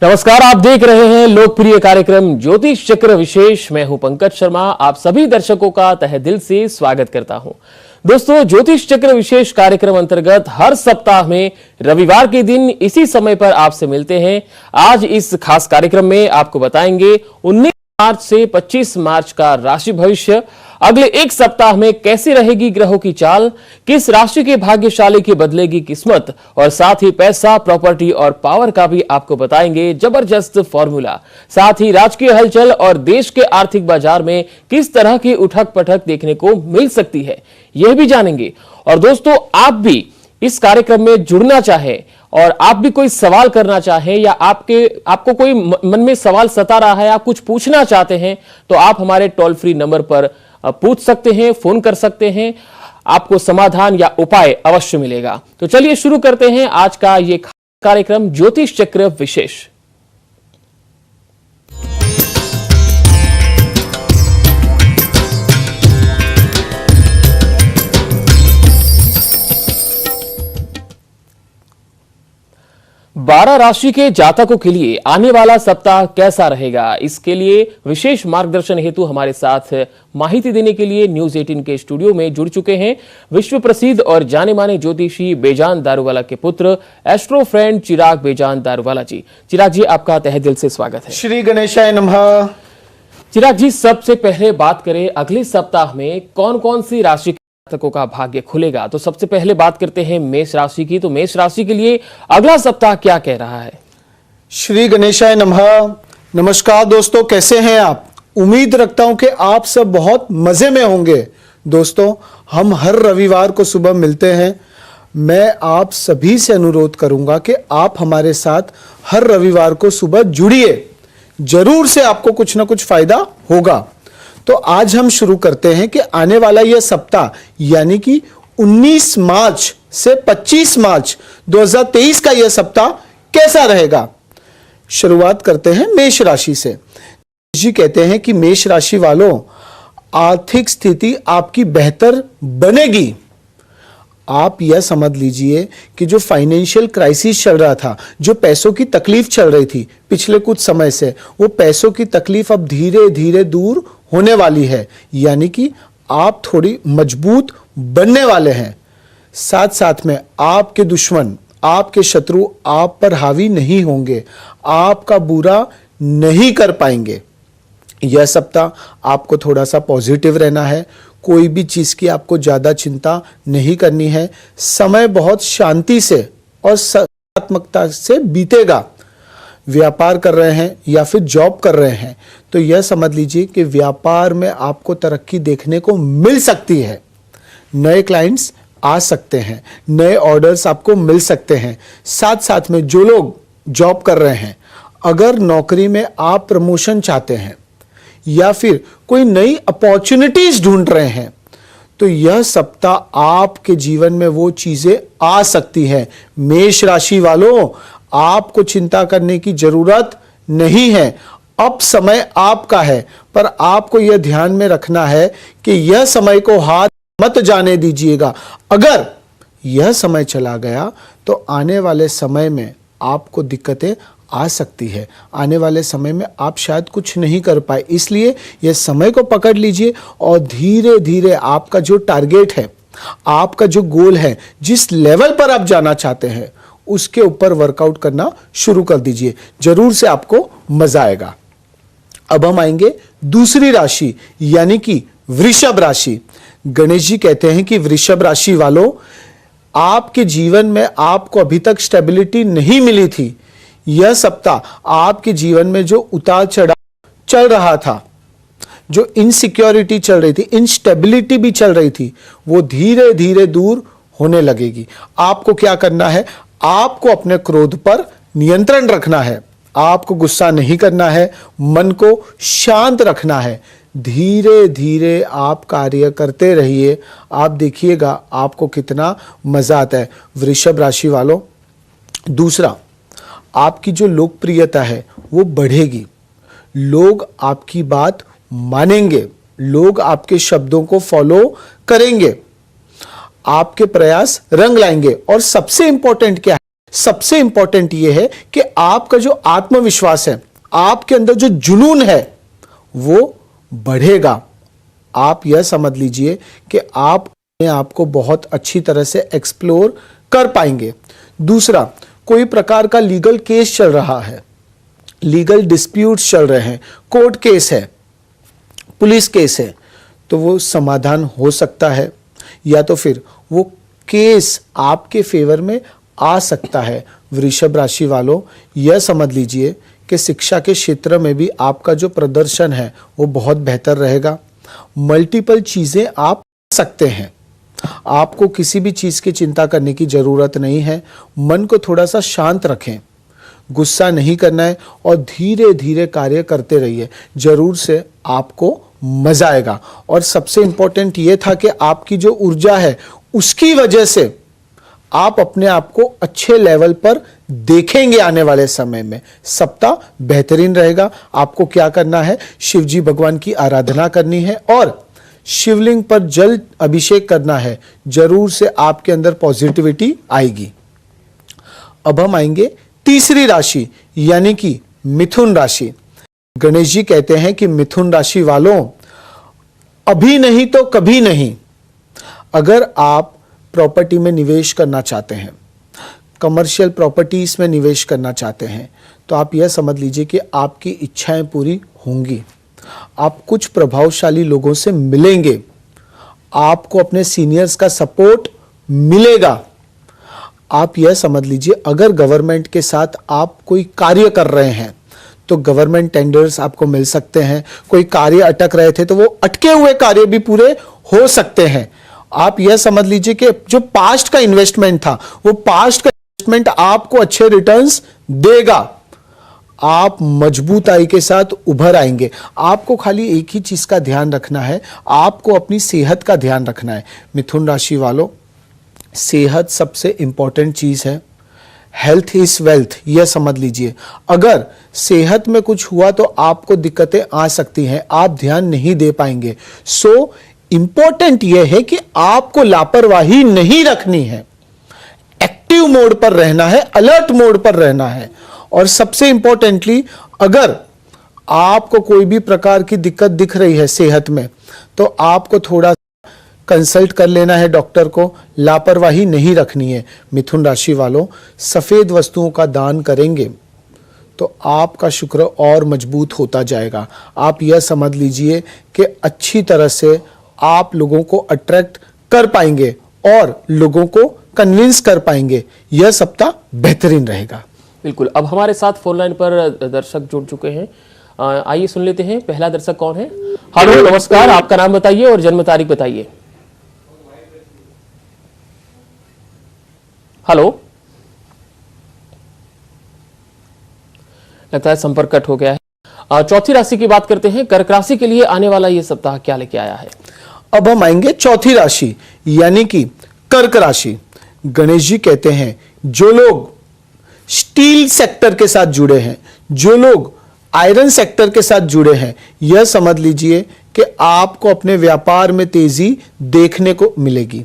नमस्कार, आप देख रहे हैं लोकप्रिय कार्यक्रम ज्योतिष चक्र विशेष। मैं हूं पंकज शर्मा। आप सभी दर्शकों का तहे दिल से स्वागत करता हूं। दोस्तों, ज्योतिष चक्र विशेष कार्यक्रम अंतर्गत हर सप्ताह में रविवार के दिन इसी समय पर आपसे मिलते हैं। आज इस खास कार्यक्रम में आपको बताएंगे 19 मार्च से 25 मार्च का राशि भविष्य, अगले एक सप्ताह में कैसी रहेगी ग्रहों की चाल, किस राशि के भाग्यशाली की बदलेगी किस्मत, और साथ ही पैसा, प्रॉपर्टी और पावर का भी आपको बताएंगे जबरदस्त फॉर्मूला। साथ ही राजकीय हलचल और देश के आर्थिक बाजार में किस तरह की उठक पटक देखने को मिल सकती है, यह भी जानेंगे। और दोस्तों, आप भी इस कार्यक्रम में जुड़ना चाहें और आप भी कोई सवाल करना चाहें या आपको कोई मन में सवाल सता रहा है, आप कुछ पूछना चाहते हैं, तो आप हमारे टोल फ्री नंबर पर पूछ सकते हैं, फोन कर सकते हैं। आपको समाधान या उपाय अवश्य मिलेगा। तो चलिए शुरू करते हैं आज का ये कार्यक्रम ज्योतिष चक्र विशेष। बारह राशि के जातकों के लिए आने वाला सप्ताह कैसा रहेगा, इसके लिए विशेष मार्गदर्शन हेतु हमारे साथ माहिती देने के लिए न्यूज 18 के स्टूडियो में जुड़ चुके हैं विश्व प्रसिद्ध और जाने माने ज्योतिषी बेजान दारूवाला के पुत्र एस्ट्रो फ्रेंड चिराग बेजान दारूवाला जी। चिराग जी, आपका तहे दिल से स्वागत है। श्री गणेशाय नमः। चिराग जी, सबसे पहले बात करें अगले सप्ताह में कौन कौन सी राशि जातकों का भाग्य खुलेगा, तो सबसे पहले बात करते हैं मेष राशि की। तो मेष राशि के लिए अगला सप्ताह क्या कह रहा है? श्री गणेशाय नमः। नमस्कार दोस्तों, कैसे हैं आप? उम्मीद रखता हूं कि आप सब बहुत मजे में होंगे। दोस्तों, हम हर रविवार को सुबह मिलते हैं। मैं आप सभी से अनुरोध करूंगा कि आप हमारे साथ हर रविवार को सुबह जुड़िए, जरूर से आपको कुछ ना कुछ फायदा होगा। तो आज हम शुरू करते हैं कि आने वाला यह सप्ताह यानी कि 19 मार्च से 25 मार्च 2023 का यह सप्ताह कैसा रहेगा। शुरुआत करते हैं मेष राशि से। जी कहते हैं कि मेष राशि वालों, आर्थिक स्थिति आपकी बेहतर बनेगी। आप यह समझ लीजिए कि जो फाइनेंशियल क्राइसिस चल रहा था, जो पैसों की तकलीफ चल रही थी पिछले कुछ समय से, वो पैसों की तकलीफ अब धीरे धीरे दूर होने वाली है। यानी कि आप थोड़ी मजबूत बनने वाले हैं। साथ साथ में आपके दुश्मन, आपके शत्रु आप पर हावी नहीं होंगे, आपका बुरा नहीं कर पाएंगे। यह सप्ताह आपको थोड़ा सा पॉजिटिव रहना है। कोई भी चीज की आपको ज्यादा चिंता नहीं करनी है। समय बहुत शांति से और सकारात्मकता से बीतेगा। व्यापार कर रहे हैं या फिर जॉब कर रहे हैं तो यह समझ लीजिए कि व्यापार में आपको तरक्की देखने को मिल सकती है। नए क्लाइंट्स आ सकते हैं, नए ऑर्डर्स आपको मिल सकते हैं। साथ साथ में जो लोग जॉब कर रहे हैं, अगर नौकरी में आप प्रमोशन चाहते हैं या फिर कोई नई अपॉर्चुनिटीज ढूंढ रहे हैं, तो यह सप्ताह आपके जीवन में वो चीजें आ सकती हैं। मेष राशि वालों, आपको चिंता करने की जरूरत नहीं है। अब समय आपका है, पर आपको यह ध्यान में रखना है कि यह समय को हाथ मत जाने दीजिएगा। अगर यह समय चला गया तो आने वाले समय में आपको दिक्कतें आ सकती है। आने वाले समय में आप शायद कुछ नहीं कर पाए, इसलिए यह समय को पकड़ लीजिए और धीरे धीरे आपका जो टारगेट है, आपका जो गोल है, जिस लेवल पर आप जाना चाहते हैं, उसके ऊपर वर्कआउट करना शुरू कर दीजिए। जरूर से आपको मजा आएगा। अब हम आएंगे दूसरी राशि यानी कि वृषभ राशि। गणेश जी कहते हैं कि वृषभ राशि वालों, आपके जीवन में आपको अभी तक स्टेबिलिटी नहीं मिली थी। यह सप्ताह आपके जीवन में जो उतार चढ़ाव चल रहा था, जो इनसिक्योरिटी चल रही थी, इनस्टेबिलिटी भी चल रही थी, वो धीरे धीरे दूर होने लगेगी। आपको क्या करना है? आपको अपने क्रोध पर नियंत्रण रखना है। आपको गुस्सा नहीं करना है, मन को शांत रखना है। धीरे धीरे आप कार्य करते रहिए, आप देखिएगा आपको कितना मजा आता है। वृषभ राशि वालों, दूसरा, आपकी जो लोकप्रियता है वो बढ़ेगी। लोग आपकी बात मानेंगे, लोग आपके शब्दों को फॉलो करेंगे, आपके प्रयास रंग लाएंगे। और सबसे इंपॉर्टेंट क्या है, सबसे इंपॉर्टेंट यह है कि आपका जो आत्मविश्वास है, आपके अंदर जो जुनून है, वो बढ़ेगा। आप यह समझ लीजिए कि आप अपने आप को बहुत अच्छी तरह से एक्सप्लोर कर पाएंगे। दूसरा, कोई प्रकार का लीगल केस चल रहा है, लीगल डिस्प्यूट्स चल रहे हैं, कोर्ट केस है, पुलिस केस है, तो वो समाधान हो सकता है, या तो फिर वो केस आपके फेवर में आ सकता है। वृषभ राशि वालों, यह समझ लीजिए कि शिक्षा के क्षेत्र में भी आपका जो प्रदर्शन है वो बहुत बेहतर रहेगा। मल्टीपल चीजें आप कर सकते हैं, आपको किसी भी चीज की चिंता करने की जरूरत नहीं है। मन को थोड़ा सा शांत रखें, गुस्सा नहीं करना है और धीरे धीरे कार्य करते रहिए, जरूर से आपको मजा आएगा। और सबसे इंपॉर्टेंट ये था कि आपकी जो ऊर्जा है उसकी वजह से आप अपने आप को अच्छे लेवल पर देखेंगे आने वाले समय में। सप्ताह बेहतरीन रहेगा। आपको क्या करना है, शिव जी भगवान की आराधना करनी है और शिवलिंग पर जल अभिषेक करना है, जरूर से आपके अंदर पॉजिटिविटी आएगी। अब हम आएंगे तीसरी राशि यानी कि मिथुन राशि। गणेश जी कहते हैं कि मिथुन राशि वालों, अभी नहीं तो कभी नहीं, अगर आप प्रॉपर्टी में निवेश करना चाहते हैं, कमर्शियल प्रॉपर्टीज में निवेश करना चाहते हैं, तो आप यह समझ लीजिए कि आपकी इच्छाएं पूरी होंगी। आप कुछ प्रभावशाली लोगों से मिलेंगे, आपको अपने सीनियर्स का सपोर्ट मिलेगा। आप यह समझ लीजिए, अगर गवर्नमेंट के साथ आप कोई कार्य कर रहे हैं तो गवर्नमेंट टेंडर्स आपको मिल सकते हैं। कोई कार्य अटक रहे थे तो वो अटके हुए कार्य भी पूरे हो सकते हैं। आप यह समझ लीजिए कि जो पास्ट का इन्वेस्टमेंट था, वो पास्ट का इन्वेस्टमेंट आपको अच्छे रिटर्न्स देगा। आप मजबूताई के साथ उभर आएंगे। आपको खाली एक ही चीज का ध्यान रखना है, आपको अपनी सेहत का ध्यान रखना है। मिथुन राशि वालों, सेहत सबसे इंपॉर्टेंट चीज है। हेल्थ इज वेल्थ, यह समझ लीजिए। अगर सेहत में कुछ हुआ तो आपको दिक्कतें आ सकती हैं, आप ध्यान नहीं दे पाएंगे। सो इंपॉर्टेंट यह है कि आपको लापरवाही नहीं रखनी है, एक्टिव मोड पर रहना है, अलर्ट मोड पर रहना है। और सबसे इंपॉर्टेंटली, अगर आपको कोई भी प्रकार की दिक्कत दिख रही है सेहत में, तो आपको थोड़ा कंसल्ट कर लेना है डॉक्टर को, लापरवाही नहीं रखनी है। मिथुन राशि वालों, सफेद वस्तुओं का दान करेंगे तो आपका शुक्र और मजबूत होता जाएगा। आप यह समझ लीजिए कि अच्छी तरह से आप लोगों को अट्रैक्ट कर पाएंगे और लोगों को कन्विंस कर पाएंगे। यह सप्ताह बेहतरीन रहेगा। बिल्कुल। अब हमारे साथ फोन लाइन पर दर्शक जुड़ चुके हैं, आइए सुन लेते हैं। पहला दर्शक कौन है? हेलो, नमस्कार, आपका नाम बताइए और जन्म तारीख बताइए। हेलो, लगता है संपर्क कट हो गया है। चौथी राशि की बात करते हैं। कर्क राशि के लिए आने वाला ये सप्ताह क्या लेके आया है? अब हम आएंगे चौथी राशि यानी कि कर्क राशि। गणेश जी कहते हैं, जो लोग स्टील सेक्टर के साथ जुड़े हैं, जो लोग आयरन सेक्टर के साथ जुड़े हैं, यह समझ लीजिए कि आपको अपने व्यापार में तेजी देखने को मिलेगी।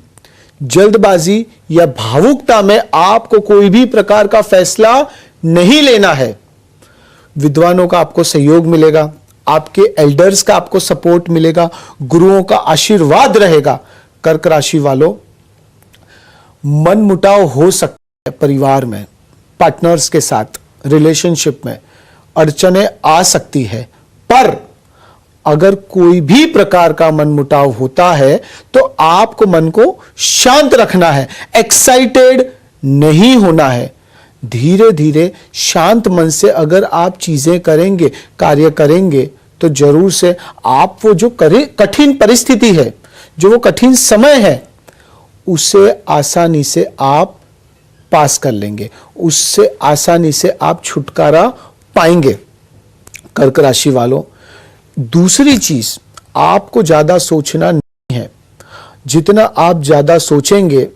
जल्दबाजी या भावुकता में आपको कोई भी प्रकार का फैसला नहीं लेना है। विद्वानों का आपको सहयोग मिलेगा, आपके एल्डर्स का आपको सपोर्ट मिलेगा, गुरुओं का आशीर्वाद रहेगा। कर्क राशि वालों, मनमुटाव हो सकता है परिवार में, पार्टनर्स के साथ, रिलेशनशिप में अड़चने आ सकती है, पर अगर कोई भी प्रकार का मनमुटाव होता है तो आपको मन को शांत रखना है, एक्साइटेड नहीं होना है। धीरे धीरे शांत मन से अगर आप चीजें करेंगे, कार्य करेंगे, तो जरूर से आप वो जो कठिन परिस्थिति है, जो वो कठिन समय है, उसे आसानी से आप पास कर लेंगे, उससे आसानी से आप छुटकारा पाएंगे। कर्क राशि वालों, दूसरी चीज, आपको ज्यादा सोचना नहीं है। जितना आप ज्यादा सोचेंगे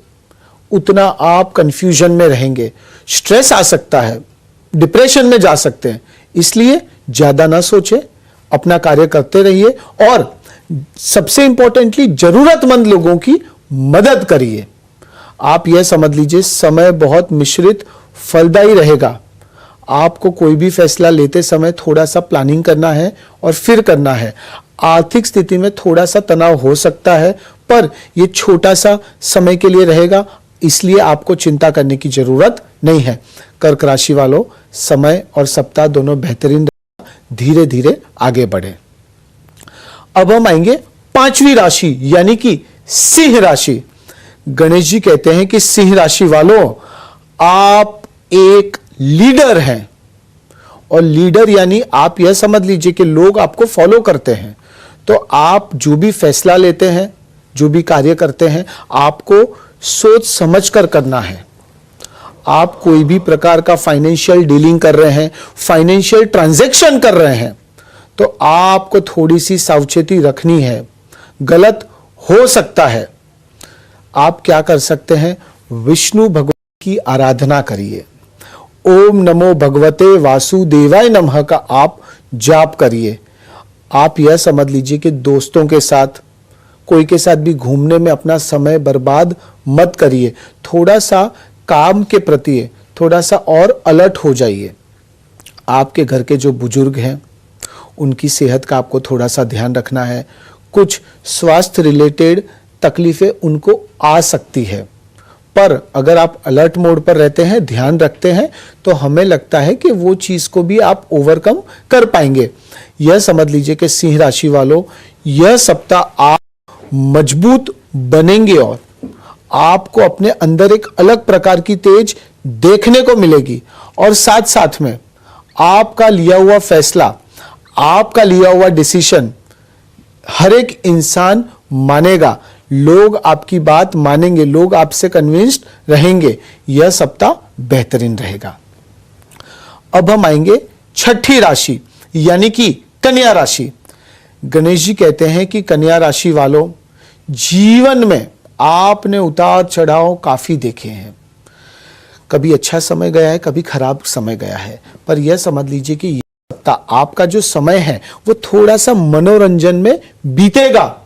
उतना आप कंफ्यूजन में रहेंगे, स्ट्रेस आ सकता है, डिप्रेशन में जा सकते हैं। इसलिए ज्यादा ना सोचें, अपना कार्य करते रहिए और सबसे इंपॉर्टेंटली जरूरतमंद लोगों की मदद करिए। आप यह समझ लीजिए, समय बहुत मिश्रित फलदायी रहेगा। आपको कोई भी फैसला लेते समय थोड़ा सा प्लानिंग करना है और फिर करना है। आर्थिक स्थिति में थोड़ा सा तनाव हो सकता है, पर यह छोटा सा समय के लिए रहेगा, इसलिए आपको चिंता करने की जरूरत नहीं है। कर्क राशि वालों, समय और सप्ताह दोनों बेहतरीन, धीरे धीरे आगे बढ़े। अब हम आएंगे पांचवी राशि यानी कि सिंह राशि। गणेश जी कहते हैं कि सिंह राशि वालों, आप एक लीडर हैं, और लीडर यानी आप यह समझ लीजिए कि लोग आपको फॉलो करते हैं। तो आप जो भी फैसला लेते हैं, जो भी कार्य करते हैं, आपको सोच समझ कर करना है। आप कोई भी प्रकार का फाइनेंशियल डीलिंग कर रहे हैं, फाइनेंशियल ट्रांजैक्शन कर रहे हैं, तो आपको थोड़ी सी सावचेती रखनी है, गलत हो सकता है। आप क्या कर सकते हैं, विष्णु भगवान की आराधना करिए। ओम नमो भगवते वासुदेवाय नमः का आप जाप करिए। आप यह समझ लीजिए कि दोस्तों के साथ, कोई के साथ भी घूमने में अपना समय बर्बाद मत करिए। थोड़ा सा काम के प्रति थोड़ा सा और अलर्ट हो जाइए। आपके घर के जो बुजुर्ग हैं, उनकी सेहत का आपको थोड़ा सा ध्यान रखना है। कुछ स्वास्थ्य रिलेटेड तकलीफें उनको आ सकती है, पर अगर आप अलर्ट मोड पर रहते हैं, ध्यान रखते हैं, तो हमें लगता है कि वो चीज को भी आप ओवरकम कर पाएंगे। यह समझ लीजिए कि सिंह राशि वालों, यह सप्ताह आप मजबूत बनेंगे और आपको अपने अंदर एक अलग प्रकार की तेज देखने को मिलेगी। और साथ साथ में आपका लिया हुआ फैसला, आपका लिया हुआ डिसीजन हर एक इंसान मानेगा। लोग आपकी बात मानेंगे, लोग आपसे कन्विंस्ड रहेंगे। यह सप्ताह बेहतरीन रहेगा। अब हम आएंगे छठी राशि यानी कि कन्या राशि। गणेश जी कहते हैं कि कन्या राशि वालों, जीवन में आपने उतार चढ़ाव काफी देखे हैं। कभी अच्छा समय गया है, कभी खराब समय गया है, पर यह समझ लीजिए कि यह सप्ताह आपका जो समय है वो थोड़ा सा मनोरंजन में बीतेगा।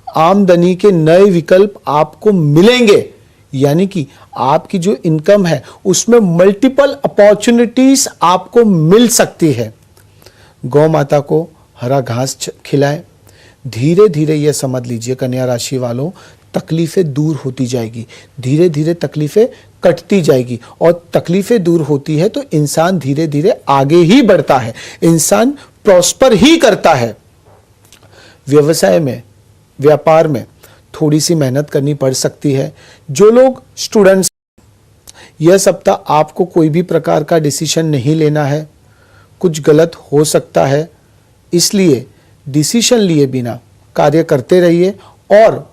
आमदनी के नए विकल्प आपको मिलेंगे, यानी कि आपकी जो इनकम है उसमें मल्टीपल अपॉर्चुनिटीज आपको मिल सकती है। गौ माता को हरा घास खिलाएं। धीरे धीरे यह समझ लीजिए कन्या राशि वालों, तकलीफें दूर होती जाएगी। धीरे धीरे तकलीफें कटती जाएगी, और तकलीफें दूर होती है तो इंसान धीरे धीरे आगे ही बढ़ता है, इंसान प्रॉस्पर ही करता है। व्यवसाय में, व्यापार में थोड़ी सी मेहनत करनी पड़ सकती है। जो लोग स्टूडेंट्स, यह सप्ताह आपको कोई भी प्रकार का डिसीजन नहीं लेना है, कुछ गलत हो सकता है, इसलिए डिसीजन लिए बिना कार्य करते रहिए। और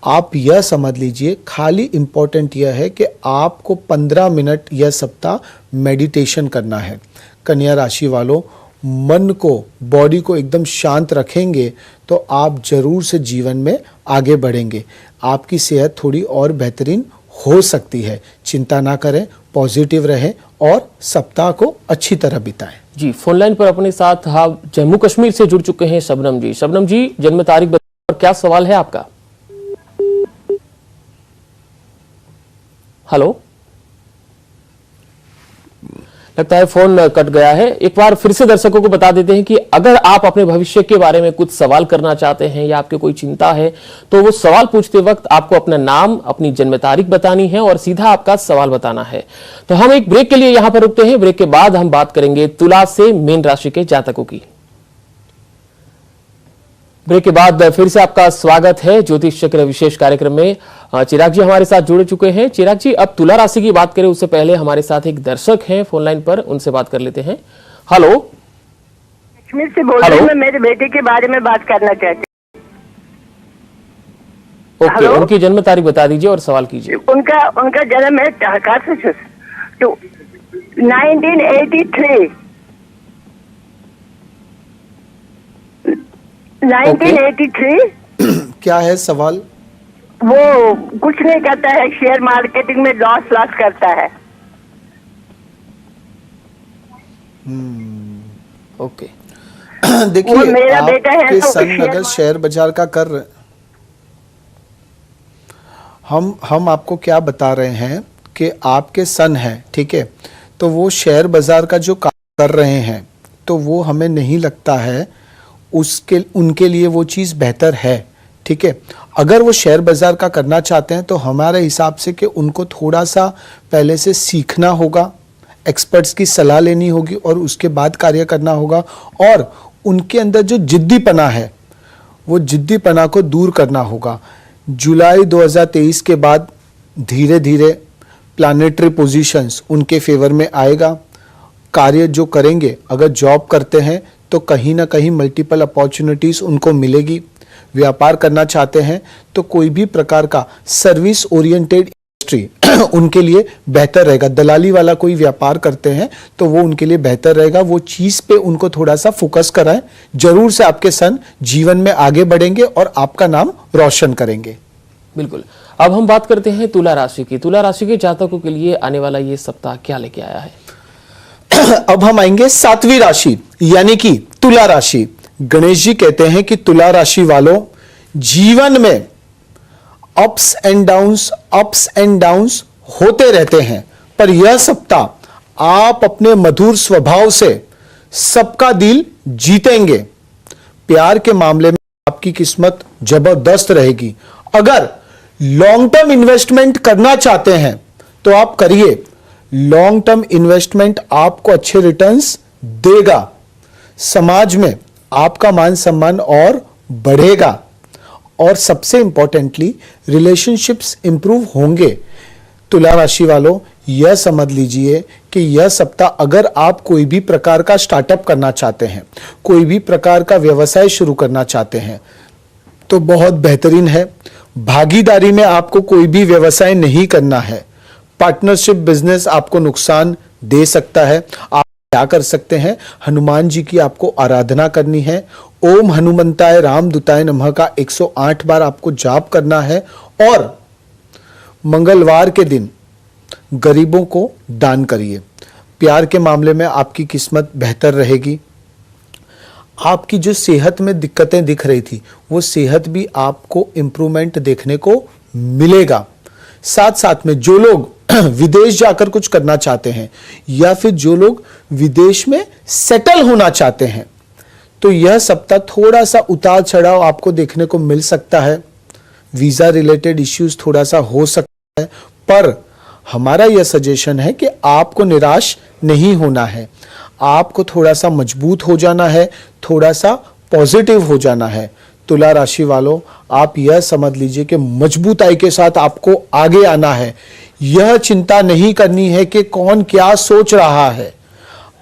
आप यह समझ लीजिए, खाली इंपॉर्टेंट यह है कि आपको 15 मिनट यह सप्ताह मेडिटेशन करना है। कन्या राशि वालों, मन को, बॉडी को एकदम शांत रखेंगे तो आप जरूर से जीवन में आगे बढ़ेंगे। आपकी सेहत थोड़ी और बेहतरीन हो सकती है। चिंता ना करें, पॉजिटिव रहें और सप्ताह को अच्छी तरह बिताएं। जी, फोन लाइन पर अपने साथ आप जम्मू कश्मीर से जुड़ चुके हैं शबनम जी। शबनम जी, जन्म तारीख बताइए और क्या सवाल है आपका? हेलो, लगता है फोन कट गया है। एक बार फिर से दर्शकों को बता देते हैं कि अगर आप अपने भविष्य के बारे में कुछ सवाल करना चाहते हैं या आपके कोई चिंता है, तो वो सवाल पूछते वक्त आपको अपना नाम, अपनी जन्म तारीख बतानी है और सीधा आपका सवाल बताना है। तो हम एक ब्रेक के लिए यहां पर रुकते हैं। ब्रेक के बाद हम बात करेंगे तुला से मीन राशि के जातकों की। ब्रेक के बाद फिर से आपका स्वागत है ज्योतिष चक्र विशेष कार्यक्रम में। चिराग जी हमारे साथ जुड़ चुके हैं। चिराग जी, अब तुला राशि की बात करें उससे पहले हमारे साथ एक दर्शक हैं फोन लाइन पर, उनसे बात कर लेते हैं। हेलो, कश्मीर से बोल रही हूँ मैं, मेरे बेटे के बारे में बात करना चाहती हूँ। ओके, उनकी जन्म तारीख बता दीजिए और सवाल कीजिए। उनका जन्म है 1983। क्या है सवाल? वो कुछ नहीं करता है, शेयर मार्केटिंग में लॉस करता है। ओके, देखिए, मेरा बेटा है आपके तो सन अगर शेयर बाजार का कर रहे, हम आपको क्या बता रहे हैं कि आपके सन है, ठीक है, तो वो शेयर बाजार का जो काम कर रहे हैं, तो वो हमें नहीं लगता है उनके लिए वो चीज़ बेहतर है, ठीक है। अगर वो शेयर बाजार का करना चाहते हैं तो हमारे हिसाब से कि उनको थोड़ा सा पहले से सीखना होगा, एक्सपर्ट्स की सलाह लेनी होगी और उसके बाद कार्य करना होगा, और उनके अंदर जो जिद्दीपना है वो जिद्दीपना को दूर करना होगा। जुलाई 2023 के बाद धीरे धीरे प्लानेटरी पोजीशंस उनके फेवर में आएगा। कार्य जो करेंगे, अगर जॉब करते हैं तो कहीं ना कहीं मल्टीपल अपॉर्चुनिटीज़ उनको मिलेगी। व्यापार करना चाहते हैं तो कोई भी प्रकार का सर्विस ओरिएंटेड इंडस्ट्री उनके लिए बेहतर रहेगा। दलाली वाला कोई व्यापार करते हैं तो वो उनके लिए बेहतर रहेगा। वो चीज़ पे उनको थोड़ा सा फोकस कराएं, जरूर से आपके सन जीवन में आगे बढ़ेंगे और आपका नाम रोशन करेंगे। बिल्कुल। अब हम बात करते हैं तुला राशि की। तुला राशि के जातकों के लिए आने वाला ये सप्ताह क्या लेके आया है? अब हम आएंगे 7वीं राशि यानी कि तुला राशि। गणेश जी कहते हैं कि तुला राशि वालों, जीवन में अप्स एंड डाउन्स होते रहते हैं, पर यह सप्ताह आप अपने मधुर स्वभाव से सबका दिल जीतेंगे। प्यार के मामले में आपकी किस्मत जबरदस्त रहेगी। अगर लॉन्ग टर्म इन्वेस्टमेंट करना चाहते हैं तो आप करिए। लॉन्ग टर्म इन्वेस्टमेंट आपको अच्छे रिटर्न्स देगा। समाज में आपका मान सम्मान और बढ़ेगा, और सबसे इंपॉर्टेंटली रिलेशनशिप्स इंप्रूव होंगे। तुला राशि वालों, यह समझ लीजिए कि यह सप्ताह अगर आप कोई भी प्रकार का स्टार्टअप करना चाहते हैं, कोई भी प्रकार का व्यवसाय शुरू करना चाहते हैं, तो बहुत बेहतरीन है। भागीदारी में आपको कोई भी व्यवसाय नहीं करना है। पार्टनरशिप बिजनेस आपको नुकसान दे सकता है। आप क्या कर सकते हैं? हनुमान जी की आपको आराधना करनी है। ओम हनुमंताय रामदूताय नमः का 108 बार आपको जाप करना है, और मंगलवार के दिन गरीबों को दान करिए। प्यार के मामले में आपकी किस्मत बेहतर रहेगी। आपकी जो सेहत में दिक्कतें दिख रही थी, वो सेहत भी आपको इंप्रूवमेंट देखने को मिलेगा। साथ साथ में जो लोग विदेश जाकर कुछ करना चाहते हैं, या फिर जो लोग विदेश में सेटल होना चाहते हैं, तो यह सप्ताह थोड़ा सा उतार चढ़ाव आपको देखने को मिल सकता है। वीजा रिलेटेड इश्यूज थोड़ा सा हो सकता है, पर हमारा यह सजेशन है कि आपको निराश नहीं होना है। आपको थोड़ा सा मजबूत हो जाना है, थोड़ा सा पॉजिटिव हो जाना है। तुला राशि वालों, आप यह समझ लीजिए कि मजबूताई के साथ आपको आगे आना है। यह चिंता नहीं करनी है कि कौन क्या सोच रहा है।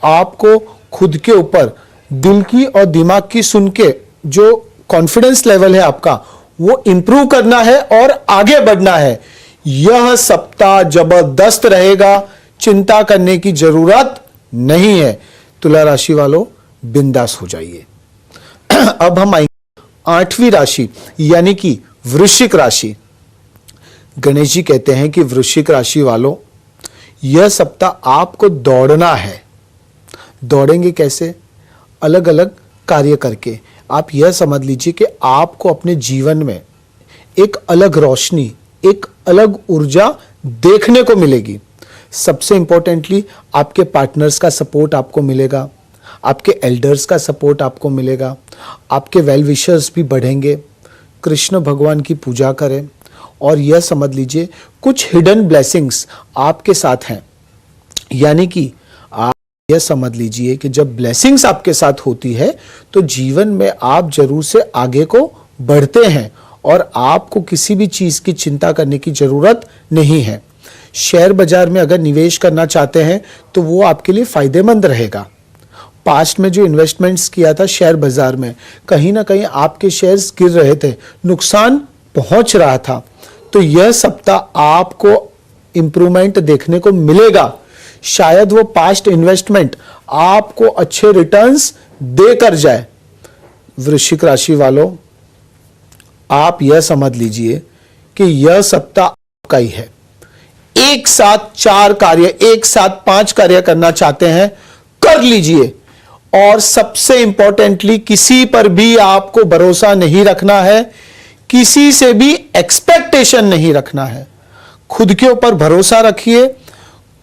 आपको खुद के ऊपर दिल की और दिमाग की सुन के जो कॉन्फिडेंस लेवल है आपका, वो इंप्रूव करना है और आगे बढ़ना है। यह सप्ताह जबरदस्त रहेगा, चिंता करने की जरूरत नहीं है। तुला राशि वालों, बिंदास हो जाइए। अब हम आएंगे 8वीं राशि यानी कि वृश्चिक राशि। गणेश जी कहते हैं कि वृश्चिक राशि वालों, यह सप्ताह आपको दौड़ना है। दौड़ेंगे कैसे? अलग अलग कार्य करके। आप यह समझ लीजिए कि आपको अपने जीवन में एक अलग रोशनी, एक अलग ऊर्जा देखने को मिलेगी। सबसे इंपॉर्टेंटली आपके पार्टनर्स का सपोर्ट आपको मिलेगा, आपके एल्डर्स का सपोर्ट आपको मिलेगा, आपके वेल विशर्स भी बढ़ेंगे। कृष्ण भगवान की पूजा करें, और यह समझ लीजिए कुछ हिडन ब्लेसिंग्स आपके साथ हैं। यानी कि आप यह समझ लीजिए कि जब ब्लेसिंग्स आपके साथ होती है तो जीवन में आप जरूर से आगे को बढ़ते हैं, और आपको किसी भी चीज की चिंता करने की जरूरत नहीं है। शेयर बाजार में अगर निवेश करना चाहते हैं तो वो आपके लिए फायदेमंद रहेगा। पास्ट में जो इन्वेस्टमेंट्स किया था शेयर बाजार में, कहीं ना कहीं आपके शेयर्स गिर रहे थे, नुकसान पहुंच रहा था, तो यह सप्ताह आपको इंप्रूवमेंट देखने को मिलेगा। शायद वो पास्ट इन्वेस्टमेंट आपको अच्छे रिटर्न्स देकर जाए। वृश्चिक राशि वालों, आप यह समझ लीजिए कि यह सप्ताह आपका ही है। एक साथ 4 कार्य, एक साथ 5 कार्य करना चाहते हैं, कर लीजिए। और सबसे इंपॉर्टेंटली, किसी पर भी आपको भरोसा नहीं रखना है, किसी से भी एक्सपेक्टेशन नहीं रखना है। खुद के ऊपर भरोसा रखिए,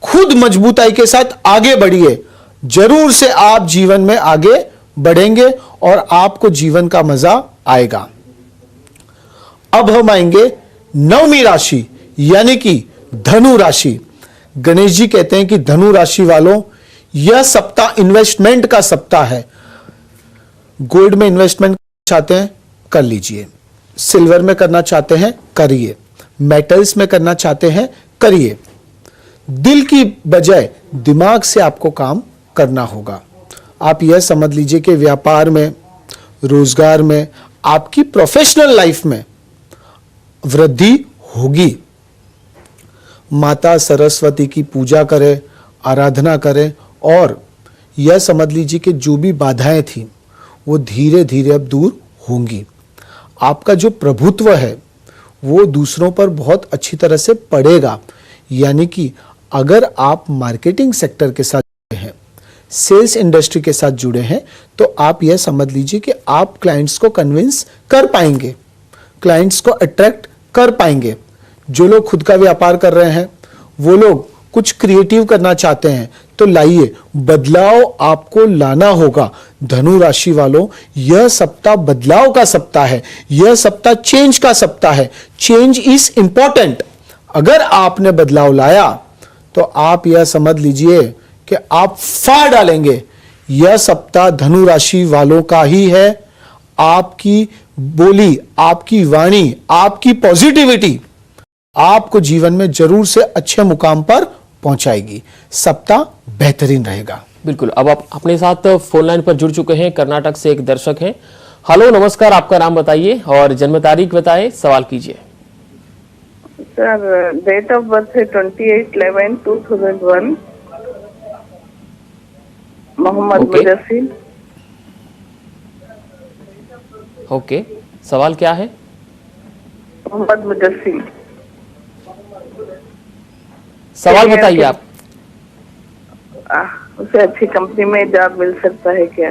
खुद मजबूताई के साथ आगे बढ़िए। जरूर से आप जीवन में आगे बढ़ेंगे और आपको जीवन का मजा आएगा। अब हम आएंगे 9वीं राशि यानी कि धनु राशि। गणेश जी कहते हैं कि धनु राशि वालों, यह सप्ताह इन्वेस्टमेंट का सप्ताह है। गोल्ड में इन्वेस्टमेंट चाहते हैं कर लीजिए, सिल्वर में करना चाहते हैं करिए, मेटल्स में करना चाहते हैं करिए। दिल की बजाय दिमाग से आपको काम करना होगा। आप यह समझ लीजिए कि व्यापार में, रोजगार में, आपकी प्रोफेशनल लाइफ में वृद्धि होगी। माता सरस्वती की पूजा करें, आराधना करें और यह समझ लीजिए कि जो भी बाधाएं थी वो धीरे धीरे अब दूर होंगी। आपका जो प्रभुत्व है वो दूसरों पर बहुत अच्छी तरह से पड़ेगा। यानी कि अगर आप मार्केटिंग सेक्टर के साथ जुड़े हैं, सेल्स इंडस्ट्री के साथ जुड़े हैं, तो आप यह समझ लीजिए कि आप क्लाइंट्स को कन्विंस कर पाएंगे, क्लाइंट्स को अट्रैक्ट कर पाएंगे। जो लोग खुद का व्यापार कर रहे हैं, वो लोग कुछ क्रिएटिव करना चाहते हैं, तो लाइए, बदलाव आपको लाना होगा। धनु राशि वालों, यह सप्ताह बदलाव का सप्ताह है, यह सप्ताह चेंज का सप्ताह है। Change is important. अगर आपने बदलाव लाया तो आप यह समझ लीजिए कि आप फाड़ डालेंगे। यह सप्ताह धनु राशि वालों का ही है। आपकी बोली, आपकी वाणी, आपकी पॉजिटिविटी आपको जीवन में जरूर से अच्छे मुकाम पर पहुंचाएगी। सप्ताह बेहतरीन रहेगा। बिल्कुल। अब आप अपने साथ फोन लाइन पर जुड़ चुके हैं, कर्नाटक से एक दर्शक हैं। हेलो, नमस्कार, आपका नाम बताइए और जन्म तारीख बताएं, सवाल कीजिए। सर, डेट ऑफ बर्थ है 28/11/2001, मोहम्मद Okay. मुजस्सिम। ओके, सवाल क्या है? मोहम्मद मुजस्सिम। सवाल बताइए आप। उसे अच्छी कंपनी में जॉब मिल सकता है क्या?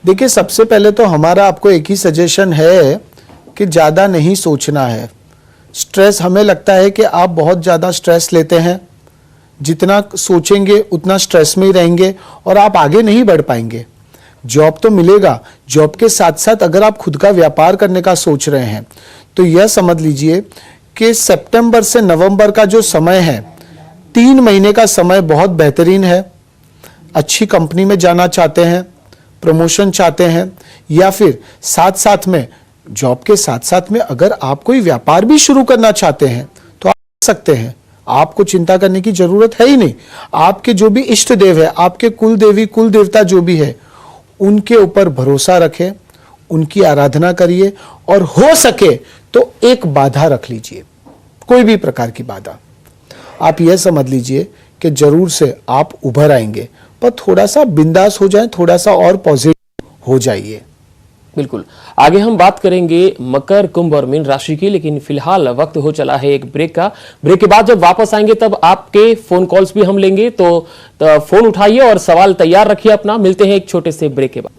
देखिए, सबसे पहले तो हमारा आपको एक ही सजेशन है कि ज़्यादा नहीं सोचना है। स्ट्रेस, हमें लगता है कि आप बहुत ज़्यादा स्ट्रेस लेते हैं। जितना सोचेंगे उतना स्ट्रेस में ही रहेंगे और आप आगे नहीं बढ़ पाएंगे। जॉब तो मिलेगा, जॉब के साथ साथ अगर आप खुद का व्यापार करने का सोच रहे हैं तो यह समझ लीजिए कि सितंबर से नवंबर का जो समय है, 3 महीने का समय बहुत बेहतरीन है। अच्छी कंपनी में जाना चाहते हैं, प्रमोशन चाहते हैं, या फिर साथ साथ में जॉब के साथ साथ में अगर आप कोई व्यापार भी शुरू करना चाहते हैं तो आप कर सकते हैं। आपको चिंता करने की जरूरत है ही नहीं। आपके जो भी इष्ट देव है, आपके कुल देवी कुल देवता जो भी है, उनके ऊपर भरोसा रखें, उनकी आराधना करिए और हो सके तो एक बाधा रख लीजिए, कोई भी प्रकार की बाधा। आप यह समझ लीजिए कि जरूर से आप उभर आएंगे, पर थोड़ा सा बिंदास हो जाए, थोड़ा सा और पॉजिटिव हो जाइए। बिल्कुल। आगे हम बात करेंगे मकर, कुंभ और मीन राशि की, लेकिन फिलहाल वक्त हो चला है एक ब्रेक का। ब्रेक के बाद जब वापस आएंगे तब आपके फोन कॉल्स भी हम लेंगे, तो फोन उठाइए और सवाल तैयार रखिए अपना। मिलते हैं एक छोटे से ब्रेक के बाद।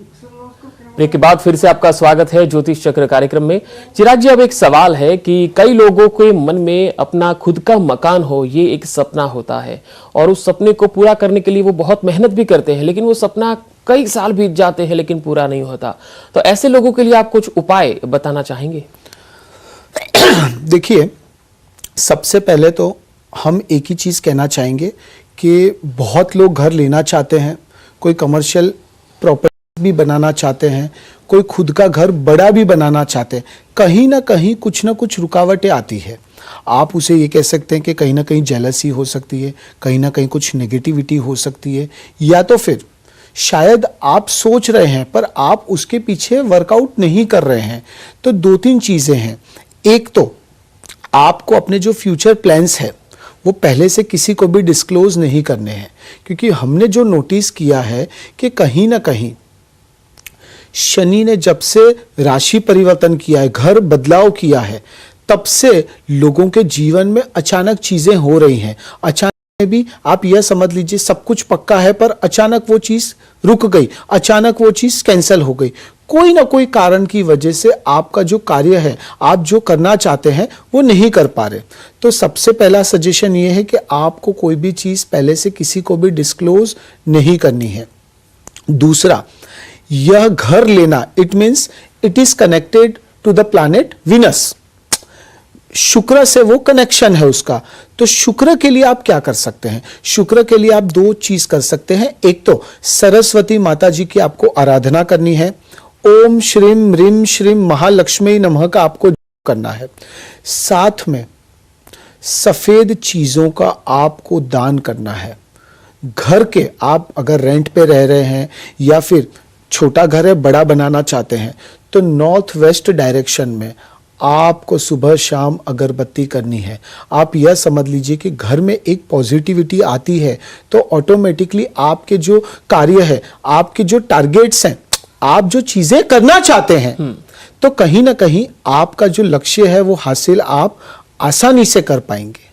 ब्रेक के बाद फिर से आपका स्वागत है ज्योतिष चक्र कार्यक्रम में। चिराग जी, अब एक सवाल है कि कई लोगों के मन में अपना खुद का मकान हो, ये एक सपना होता है और उस सपने को पूरा करने के लिए वो बहुत मेहनत भी करते हैं, लेकिन वो सपना कई साल बीत जाते हैं लेकिन पूरा नहीं होता। तो ऐसे लोगों के लिए आप कुछ उपाय बताना चाहेंगे? देखिए, सबसे पहले तो हम एक ही चीज़ कहना चाहेंगे कि बहुत लोग घर लेना चाहते हैं, कोई कमर्शियल प्रॉपर्टी भी बनाना चाहते हैं, कोई खुद का घर बड़ा भी बनाना चाहते हैं। कहीं ना कहीं कुछ ना कुछ रुकावटें आती है। आप उसे ये कह सकते हैं कि कहीं ना कहीं जेलसी हो सकती है, कहीं ना कहीं कुछ नेगेटिविटी हो सकती है, या तो फिर शायद आप सोच रहे हैं पर आप उसके पीछे वर्कआउट नहीं कर रहे हैं। तो 2-3 चीज़ें हैं। एक तो आपको अपने जो फ्यूचर प्लान्स है वो पहले से किसी को भी डिस्क्लोज नहीं करने हैं, क्योंकि हमने जो नोटिस किया है कि कहीं ना कहीं शनि ने जब से राशि परिवर्तन किया है, घर बदलाव किया है, तब से लोगों के जीवन में अचानक चीजें हो रही हैं। अचानक में भी आप यह समझ लीजिए सब कुछ पक्का है पर अचानक वो चीज रुक गई, अचानक वो चीज कैंसिल हो गई। कोई ना कोई कारण की वजह से आपका जो कार्य है, आप जो करना चाहते हैं वो नहीं कर पा रहे। तो सबसे पहला सजेशन ये है कि आपको कोई भी चीज पहले से किसी को भी डिस्क्लोज नहीं करनी है। दूसरा, यह घर लेना, it means it is connected to the planet Venus, शुक्र से वो कनेक्शन है उसका। तो शुक्र के लिए आप क्या कर सकते हैं? शुक्र के लिए आप दो चीज कर सकते हैं। एक तो सरस्वती माता जी की आपको आराधना करनी है, ओम श्रीम ह्रीम श्रीम महालक्ष्मी नमः का आपको करना है। साथ में सफेद चीजों का आपको दान करना है। घर के, आप अगर रेंट पे रह रहे हैं या फिर छोटा घर है बड़ा बनाना चाहते हैं, तो नॉर्थ वेस्ट डायरेक्शन में आपको सुबह शाम अगरबत्ती करनी है। आप यह समझ लीजिए कि घर में एक पॉजिटिविटी आती है तो ऑटोमेटिकली आपके जो कार्य है, आपके जो टारगेट्स हैं, आप जो चीजें करना चाहते हैं, तो कहीं ना कहीं आपका जो लक्ष्य है वो हासिल आप आसानी से कर पाएंगे।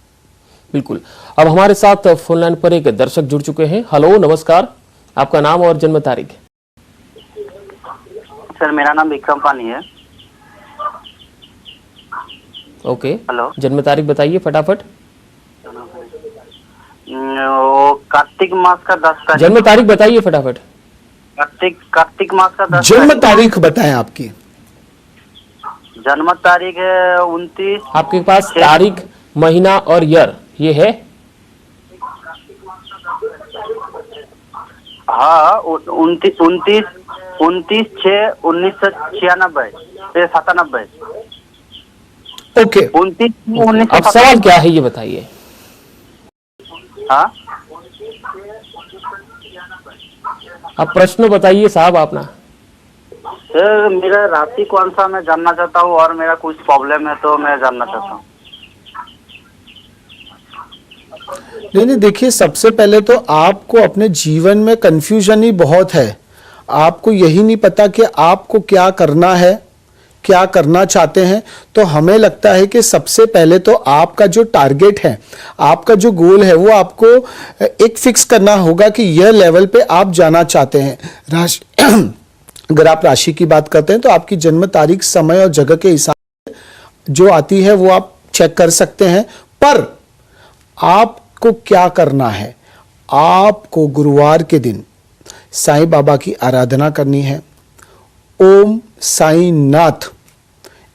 बिल्कुल। अब हमारे साथ फोन लाइन पर एक दर्शक जुड़ चुके हैं। हेलो, नमस्कार, आपका नाम और जन्म तारीख? सर, मेरा नाम विक्रम पानी है। Okay, hello. जन्म तारीख बताइए फटाफट। वो कार्तिक मास का 10 तारीख। जन्म तारीख बताइए फटाफट। कार्तिक मास का 10 जन्म तारीख बताएं आपकी। जन्म तारीख है 29। आपके पास तारीख, महीना और ईयर ये है? हाँ, 29/6/1997। ओके, 29/1997। अब सवाल क्या है ये बताइए। हाँ, अब प्रश्न बताइए साहब अपना। सर मेरा राशि कौन सा मैं जानना चाहता हूँ, और मेरा कुछ प्रॉब्लम है तो मैं जानना चाहता हूँ। नहीं, देखिए, सबसे पहले तो आपको अपने जीवन में कंफ्यूजन ही बहुत है। आपको यही नहीं पता कि आपको क्या करना है, क्या करना चाहते हैं। तो हमें लगता है कि सबसे पहले तो आपका जो टारगेट है, आपका जो गोल है, वो आपको एक फिक्स करना होगा कि यह लेवल पे आप जाना चाहते हैं। राशि अगर आप राशि की बात करते हैं तो आपकी जन्म तारीख, समय और जगह के हिसाब से जो आती है वो आप चेक कर सकते हैं। पर आपको क्या करना है? आपको गुरुवार के दिन साईं बाबा की आराधना करनी है। ओम साईं नाथ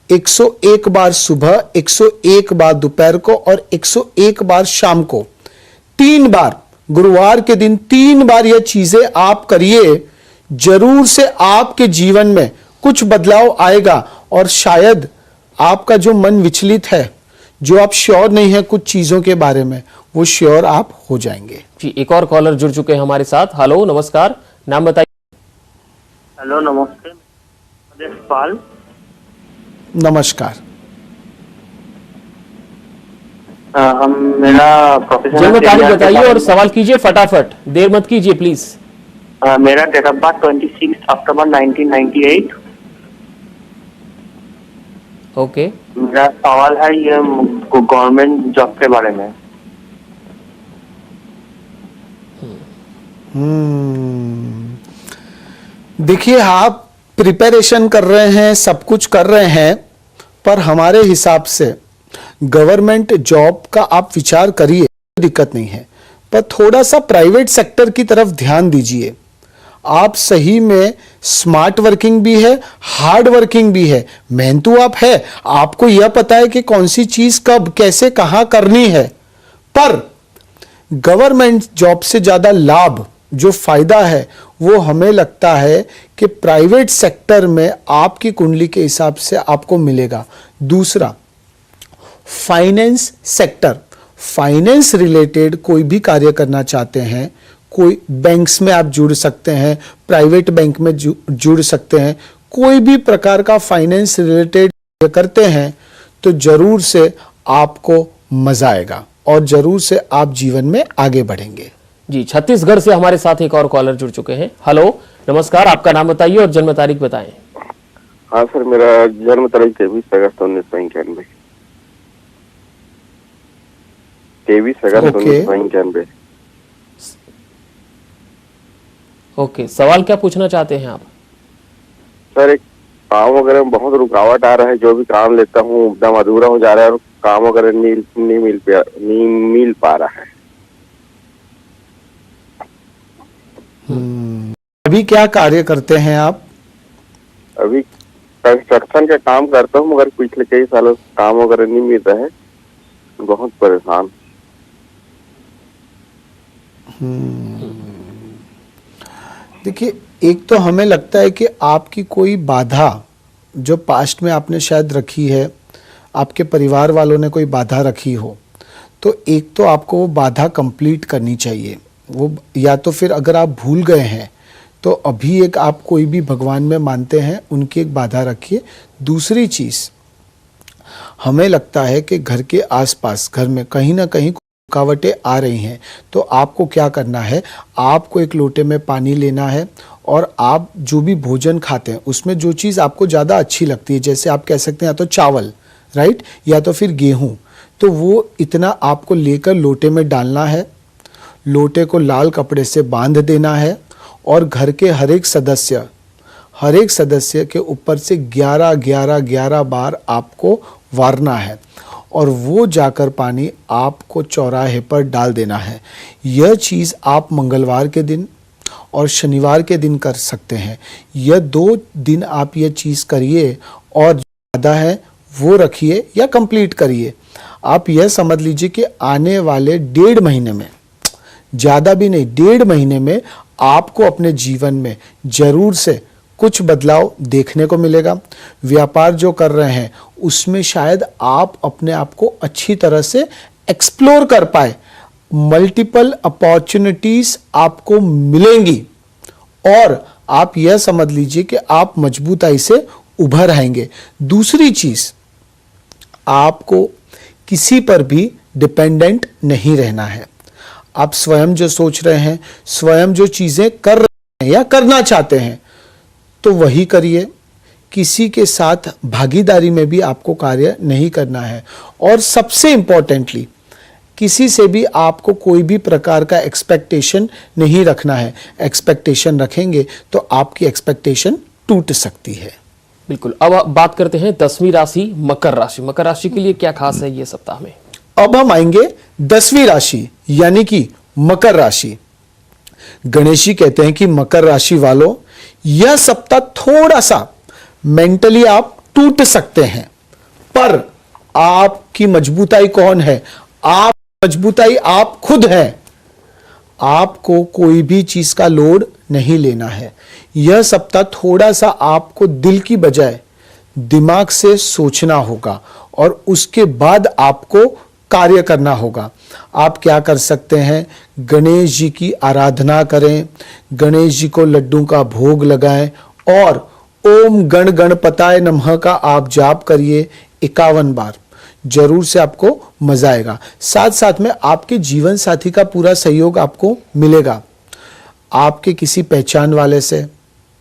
101 बार सुबह, 101 बार दोपहर को और 101 बार शाम को, 3 बार गुरुवार के दिन 3 बार यह चीजें आप करिए। जरूर से आपके जीवन में कुछ बदलाव आएगा और शायद आपका जो मन विचलित है, जो आप श्योर नहीं है कुछ चीजों के बारे में, वो श्योर आप हो जाएंगे। जी, एक और कॉलर जुड़ चुके हैं हमारे साथ। हेलो, नमस्कार, नाम बताइए। हेलो, नमस्ते, पाल। नमस्कार। हम मेरा प्रोफेशन जन्म तारीख बताइए और सवाल कीजिए फटाफट, देर मत कीजिए प्लीज। मेरा डेट ऑफ बर्थ 26 अक्टूबर 1998। ओके, मेरा सवाल है ये गवर्नमेंट जॉब के बारे में। देखिए, आप प्रिपरेशन कर रहे हैं, सब कुछ कर रहे हैं, पर हमारे हिसाब से गवर्नमेंट जॉब का आप विचार करिए, दिक्कत नहीं है, पर थोड़ा सा प्राइवेट सेक्टर की तरफ ध्यान दीजिए। आप सही में स्मार्ट वर्किंग भी है, हार्ड वर्किंग भी है, मेहनतू आप है, आपको यह पता है कि कौन सी चीज कब कैसे कहां करनी है। पर गवर्नमेंट जॉब से ज्यादा लाभ, जो फायदा है, वो हमें लगता है कि प्राइवेट सेक्टर में आपकी कुंडली के हिसाब से आपको मिलेगा। दूसरा, फाइनेंस सेक्टर, फाइनेंस रिलेटेड कोई भी कार्य करना चाहते हैं, कोई बैंक्स में आप जुड़ सकते हैं, प्राइवेट बैंक में जुड़ सकते हैं, कोई भी प्रकार का फाइनेंस रिलेटेड करते हैं, तो जरूर से आपको मजा आएगा और जरूर से आप जीवन में आगे बढ़ेंगे। जी, छत्तीसगढ़ से हमारे साथ एक और कॉलर जुड़ चुके हैं। हेलो, नमस्कार, आपका नाम बताइए और जन्म तारीख बताएं। हाँ सर, मेरा जन्म तारीख 23 अगस्त 1991। 23 अगस्त 1991। ओके, सवाल क्या पूछना चाहते हैं आप? सर एक काम वगैरह में बहुत रुकावट आ रहा है, जो भी काम लेता हूँ एकदम अधूरा हो जा रहा है और काम वगैरह नहीं मिल पा रहा है। अभी क्या कार्य करते हैं आप? अभी कंस्ट्रक्शन का काम करता हूँ, मगर पिछले कई सालों से काम वगैरह नहीं मिल रहा है, बहुत परेशान। देखिए, एक तो हमें लगता है कि आपकी कोई बाधा जो पास्ट में आपने शायद रखी है, आपके परिवार वालों ने कोई बाधा रखी हो, तो एक तो आपको वो बाधा कंप्लीट करनी चाहिए। वो या तो फिर अगर आप भूल गए हैं तो अभी एक आप कोई भी भगवान में मानते हैं उनकी एक बाधा रखिए। दूसरी चीज़, हमें लगता है कि घर के आसपास घर में कहीं ना कहीं रुकावटें आ रही हैं, तो आपको क्या करना है, आपको एक लोटे में पानी लेना है और आप जो भी भोजन खाते हैं उसमें जो चीज़ आपको ज़्यादा अच्छी लगती है, जैसे आप कह सकते हैं या तो चावल, राइट, या तो फिर गेहूं, तो वो इतना आपको लेकर लोटे में डालना है। लोटे को लाल कपड़े से बांध देना है और घर के हर एक सदस्य के ऊपर से 11 बार आपको वारना है और वो जाकर पानी आपको चौराहे पर डाल देना है। यह चीज़ आप मंगलवार के दिन और शनिवार के दिन कर सकते हैं। यह 2 दिन आप यह चीज़ करिए और जो ज़्यादा है वो रखिए या कंप्लीट करिए। आप यह समझ लीजिए कि आने वाले 1.5 महीने में, ज़्यादा भी नहीं, 1.5 महीने में आपको अपने जीवन में जरूर से कुछ बदलाव देखने को मिलेगा। व्यापार जो कर रहे हैं उसमें शायद आप अपने आप को अच्छी तरह से एक्सप्लोर कर पाए, मल्टीपल अपॉर्चुनिटीज आपको मिलेंगी और आप यह समझ लीजिए कि आप मजबूताई से उभर आएंगे। दूसरी चीज, आपको किसी पर भी डिपेंडेंट नहीं रहना है। आप स्वयं जो सोच रहे हैं, स्वयं जो चीजें कर रहे हैं या करना चाहते हैं, तो वही करिए। किसी के साथ भागीदारी में भी आपको कार्य नहीं करना है और सबसे इंपॉर्टेंटली, किसी से भी आपको कोई भी प्रकार का एक्सपेक्टेशन नहीं रखना है। एक्सपेक्टेशन रखेंगे तो आपकी एक्सपेक्टेशन टूट सकती है। बिल्कुल। अब बात करते हैं 10वीं राशि मकर राशि। मकर राशि के लिए क्या खास है ये सप्ताह में? अब हम आएंगे 10वीं राशि यानी कि मकर राशि। गणेश जी कहते हैं कि मकर राशि वालों, यह सप्ताह थोड़ा सा मेंटली आप टूट सकते हैं, पर आपकी मजबूताई कौन है? आप मजबूताई आप खुद हैं। आपको कोई भी चीज का लोड नहीं लेना है। यह सप्ताह थोड़ा सा आपको दिल की बजाय दिमाग से सोचना होगा और उसके बाद आपको कार्य करना होगा। आप क्या कर सकते हैं, गणेश जी की आराधना करें, गणेश जी को लड्डू का भोग लगाएं और ओम गण गणपताय नमः का आप जाप करिए 51 बार। जरूर से आपको मजा आएगा। साथ साथ में आपके जीवन साथी का पूरा सहयोग आपको मिलेगा। आपके किसी पहचान वाले से,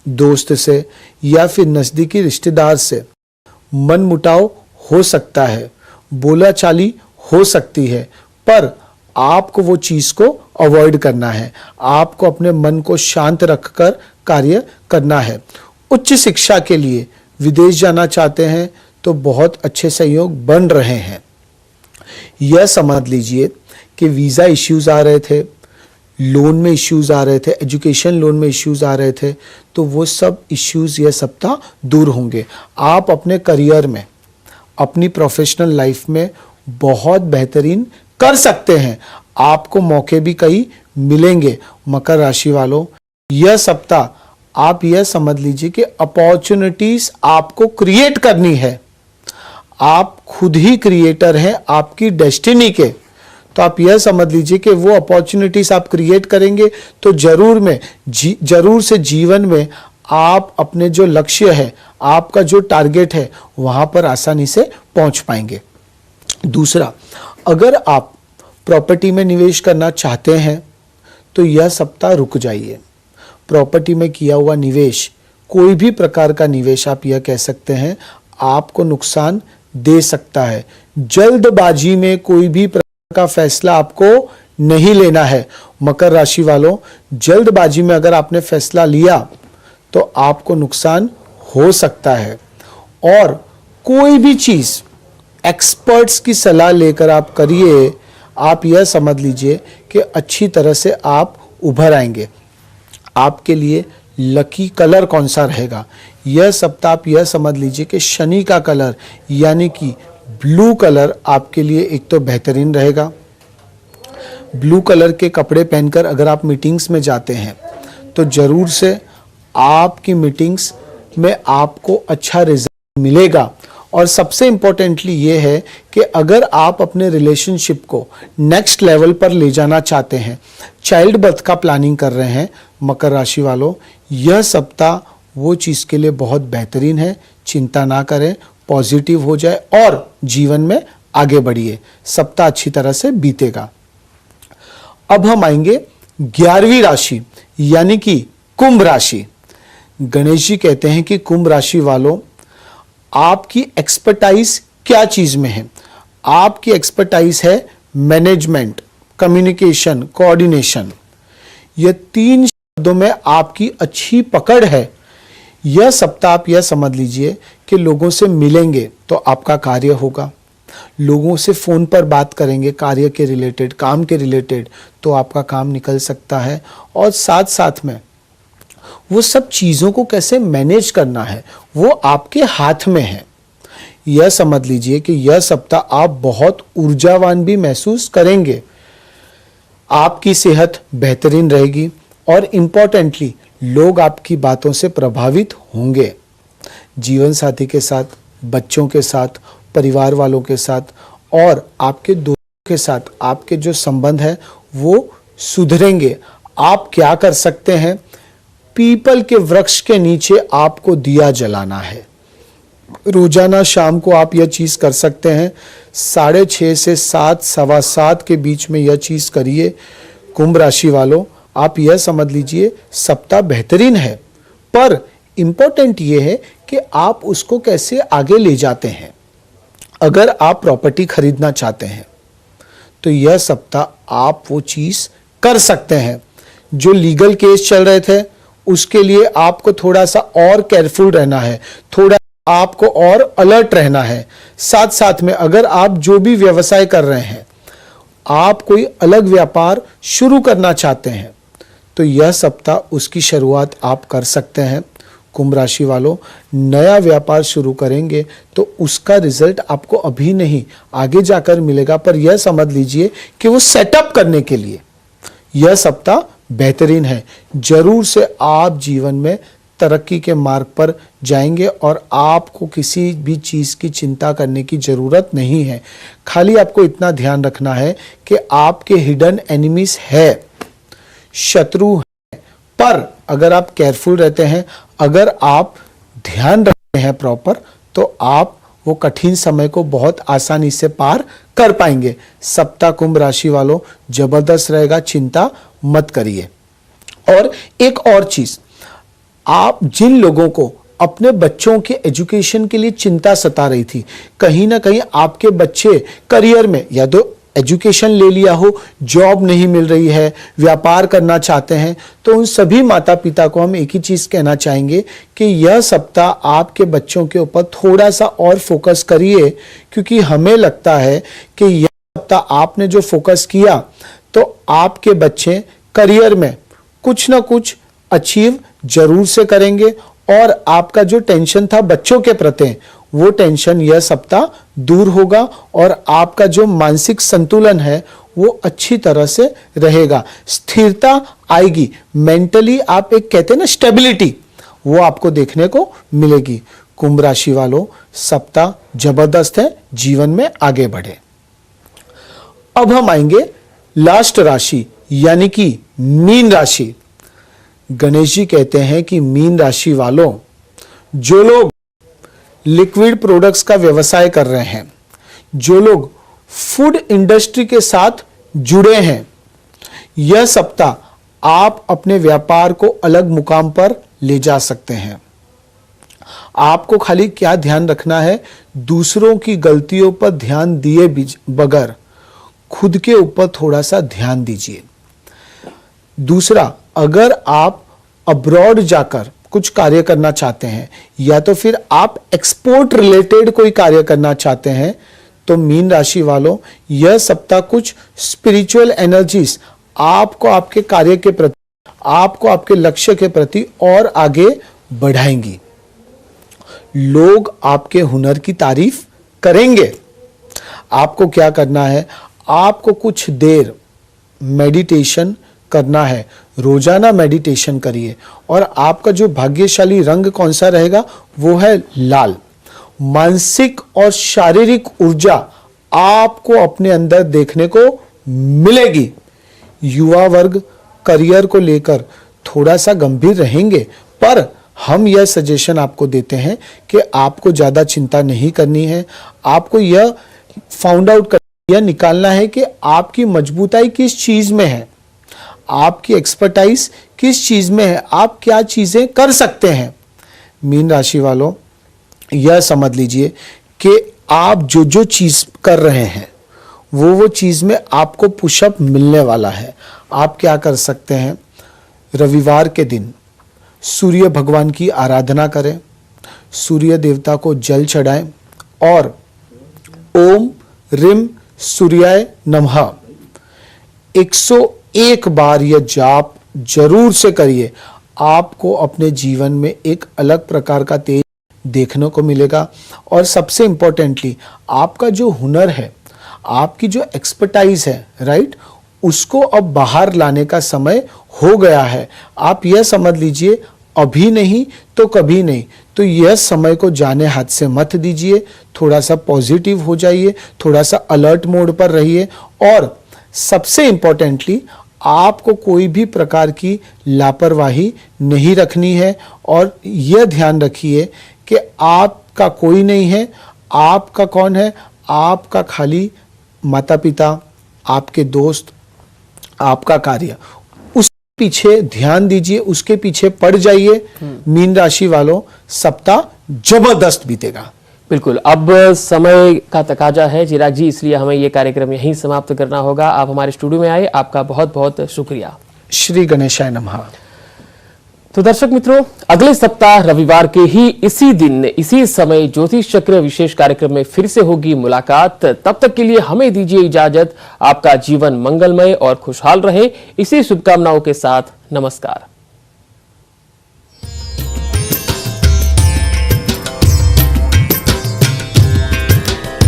दोस्त से या फिर नजदीकी रिश्तेदार से मन मुटाव हो सकता है, बोलाचाली हो सकती है, पर आपको वो चीज को अवॉइड करना है। आपको अपने मन को शांत रखकर कार्य करना है। उच्च शिक्षा के लिए विदेश जाना चाहते हैं तो बहुत अच्छे सहयोग बन रहे हैं। यह समझ लीजिए कि वीजा इश्यूज आ रहे थे, लोन में इश्यूज आ रहे थे, एजुकेशन लोन में इश्यूज आ रहे थे, तो वो सब इश्यूज यह सप्ताह दूर होंगे। आप अपने करियर में, अपनी प्रोफेशनल लाइफ में बहुत बेहतरीन कर सकते हैं। आपको मौके भी कई मिलेंगे। मकर राशि वालों, यह सप्ताह आप यह समझ लीजिए कि अपॉर्चुनिटीज आपको क्रिएट करनी है। आप खुद ही क्रिएटर हैं आपकी डेस्टिनी के, तो आप यह समझ लीजिए कि वो अपॉर्चुनिटीज आप क्रिएट करेंगे तो जरूर से जीवन में आप अपने जो लक्ष्य है, आपका जो टारगेट है, वहां पर आसानी से पहुंच पाएंगे। दूसरा, अगर आप प्रॉपर्टी में निवेश करना चाहते हैं तो यह सप्ताह रुक जाइए। प्रॉपर्टी में किया हुआ निवेश, कोई भी प्रकार का निवेश आप यह कह सकते हैं, आपको नुकसान दे सकता है। जल्दबाजी में कोई भी प्रकार का फैसला आपको नहीं लेना है। मकर राशि वालों, जल्दबाजी में अगर आपने फैसला लिया तो आपको नुकसान हो सकता है। और कोई भी चीज एक्सपर्ट्स की सलाह लेकर आप करिए, आप यह समझ लीजिए कि अच्छी तरह से आप उभर आएंगे। आपके लिए लकी कलर कौन सा रहेगा, यह सप्ताह आप यह समझ लीजिए कि शनि का कलर यानी कि ब्लू कलर आपके लिए एक तो बेहतरीन रहेगा। ब्लू कलर के कपड़े पहनकर अगर आप मीटिंग्स में जाते हैं तो जरूर से आपकी मीटिंग्स में आपको अच्छा रिजल्ट मिलेगा। और सबसे इंपॉर्टेंटली ये है कि अगर आप अपने रिलेशनशिप को नेक्स्ट लेवल पर ले जाना चाहते हैं, चाइल्ड बर्थ का प्लानिंग कर रहे हैं मकर राशि वालों, यह सप्ताह वो चीज़ के लिए बहुत बेहतरीन है। चिंता ना करें, पॉजिटिव हो जाए और जीवन में आगे बढ़िए। सप्ताह अच्छी तरह से बीतेगा। अब हम आएंगे 11वीं राशि यानी कि कुंभ राशि। गणेश जी कहते हैं कि कुंभ राशि वालों, आपकी एक्सपर्टाइज क्या चीज में है? आपकी एक्सपर्टाइज है मैनेजमेंट, कम्युनिकेशन, कोऑर्डिनेशन। यह 3 शब्दों में आपकी अच्छी पकड़ है। यह सप्ताह आप यह समझ लीजिए कि लोगों से मिलेंगे तो आपका कार्य होगा, लोगों से फोन पर बात करेंगे कार्य के रिलेटेड, काम के रिलेटेड, तो आपका काम निकल सकता है। और साथ साथ में वो सब चीजों को कैसे मैनेज करना है वो आपके हाथ में है। यह समझ लीजिए कि यह सप्ताह आप बहुत ऊर्जावान भी महसूस करेंगे। आपकी सेहत बेहतरीन रहेगी और इंपॉर्टेंटली लोग आपकी बातों से प्रभावित होंगे। जीवन साथी के साथ, बच्चों के साथ, परिवार वालों के साथ और आपके दोस्तों के साथ आपके जो संबंध है वो सुधरेंगे। आप क्या कर सकते हैं? पीपल के वृक्ष के नीचे आपको दिया जलाना है। रोजाना शाम को आप यह चीज कर सकते हैं। 6:30 से 7, सवा 7 के बीच में यह चीज करिए। कुंभ राशि वालों, आप यह समझ लीजिए सप्ताह बेहतरीन है, पर इंपॉर्टेंट यह है कि आप उसको कैसे आगे ले जाते हैं। अगर आप प्रॉपर्टी खरीदना चाहते हैं तो यह सप्ताह आप वो चीज कर सकते हैं। जो लीगल केस चल रहे थे उसके लिए आपको थोड़ा सा और केयरफुल रहना है, थोड़ा आपको और अलर्ट रहना है। साथ साथ में अगर आप जो भी व्यवसाय कर रहे हैं, आप कोई अलग व्यापार शुरू करना चाहते हैं तो यह सप्ताह उसकी शुरुआत आप कर सकते हैं। कुंभ राशि वालों, नया व्यापार शुरू करेंगे तो उसका रिजल्ट आपको अभी नहीं आगे जाकर मिलेगा, पर यह समझ लीजिए कि वो सेटअप करने के लिए यह सप्ताह बेहतरीन है। जरूर से आप जीवन में तरक्की के मार्ग पर जाएंगे और आपको किसी भी चीज की चिंता करने की जरूरत नहीं है। खाली आपको इतना ध्यान रखना है कि आपके हिडन एनिमीज है, शत्रु है, पर अगर आप केयरफुल रहते हैं, अगर आप ध्यान रखते हैं प्रॉपर, तो आप वो कठिन समय को बहुत आसानी से पार कर पाएंगे। सप्ताह कुंभ राशि वालों जबरदस्त रहेगा, चिंता मत करिए। और एक और चीज, आप जिन लोगों को अपने बच्चों के एजुकेशन के लिए चिंता सता रही थी, कहीं ना कहीं आपके बच्चे करियर में या तो एजुकेशन ले लिया हो, जॉब नहीं मिल रही है, व्यापार करना चाहते हैं, तो उन सभी माता पिता को हम एक ही चीज कहना चाहेंगे कि यह सप्ताह आपके बच्चों के ऊपर थोड़ा सा और फोकस करिए, क्योंकि हमें लगता है कि यह सप्ताह आपने जो फोकस किया तो आपके बच्चे करियर में कुछ ना कुछ अचीव जरूर से करेंगे और आपका जो टेंशन था बच्चों के प्रति, वो टेंशन यह सप्ताह दूर होगा और आपका जो मानसिक संतुलन है वो अच्छी तरह से रहेगा। स्थिरता आएगी, मेंटली आप एक कहते हैं ना स्टेबिलिटी, वो आपको देखने को मिलेगी। कुंभ राशि वालों, सप्ताह जबरदस्त है, जीवन में आगे बढ़े। अब हम आएंगे लास्ट राशि यानी कि मीन राशि। गणेश जी कहते हैं कि मीन राशि वालों, जो लोग लिक्विड प्रोडक्ट्स का व्यवसाय कर रहे हैं, जो लोग फूड इंडस्ट्री के साथ जुड़े हैं, यह सप्ताह आप अपने व्यापार को अलग मुकाम पर ले जा सकते हैं। आपको खाली क्या ध्यान रखना है, दूसरों की गलतियों पर ध्यान दिए बगैर खुद के ऊपर थोड़ा सा ध्यान दीजिए। दूसरा, अगर आप अब्रॉड जाकर कुछ कार्य करना चाहते हैं या तो फिर आप एक्सपोर्ट रिलेटेड कोई कार्य करना चाहते हैं, तो मीन राशि वालों यह सप्ताह कुछ स्पिरिचुअल एनर्जीज आपको आपके कार्य के प्रति, आपको आपके लक्ष्य के प्रति और आगे बढ़ाएंगी। लोग आपके हुनर की तारीफ करेंगे। आपको क्या करना है, आपको कुछ देर मेडिटेशन करना है, रोजाना मेडिटेशन करिए। और आपका जो भाग्यशाली रंग कौन सा रहेगा, वो है लाल। मानसिक और शारीरिक ऊर्जा आपको अपने अंदर देखने को मिलेगी। युवा वर्ग करियर को लेकर थोड़ा सा गंभीर रहेंगे, पर हम यह सजेशन आपको देते हैं कि आपको ज्यादा चिंता नहीं करनी है। आपको यह फाउंड आउट यह निकालना है कि आपकी मजबूताई किस चीज में है, आपकी एक्सपर्टाइज किस चीज में है, आप क्या चीजें कर सकते हैं। मीन राशि वालों यह समझ लीजिए कि आप जो जो चीज कर रहे हैं वो चीज में आपको पुशअप मिलने वाला है। आप क्या कर सकते हैं, रविवार के दिन सूर्य भगवान की आराधना करें, सूर्य देवता को जल चढ़ाएं और ओम रिम सूर्याय नमः 101 बार यह जाप जरूर से करिए। आपको अपने जीवन में एक अलग प्रकार का तेज देखने को मिलेगा। और सबसे इंपॉर्टेंटली आपका जो हुनर है, आपकी जो एक्सपर्टाइज है, राइट, उसको अब बाहर लाने का समय हो गया है। आप यह समझ लीजिए अभी नहीं तो कभी नहीं, तो यह समय को जाने हाथ से मत दीजिए। थोड़ा सा पॉजिटिव हो जाइए, थोड़ा सा अलर्ट मोड पर रहिए। और सबसे इंपॉर्टेंटली आपको कोई भी प्रकार की लापरवाही नहीं रखनी है। और यह ध्यान रखिए कि आपका कोई नहीं है, आपका कौन है, आपका खाली माता पिता, आपके दोस्त, आपका कार्य। उस पीछे ध्यान दीजिए, उसके पीछे पड़ जाइए। मीन राशि वालों सप्ताह जबरदस्त बीतेगा। बिल्कुल, अब समय का तकाजा है चिराग जी, इसलिए हमें ये कार्यक्रम यहीं समाप्त करना होगा। आप हमारे स्टूडियो में आए, आपका बहुत बहुत शुक्रिया। श्री गणेशाय नमः। तो दर्शक मित्रों, अगले सप्ताह रविवार के ही इसी दिन इसी समय ज्योतिष चक्र विशेष कार्यक्रम में फिर से होगी मुलाकात। तब तक के लिए हमें दीजिए इजाजत। आपका जीवन मंगलमय और खुशहाल रहे, इसी शुभकामनाओं के साथ नमस्कार।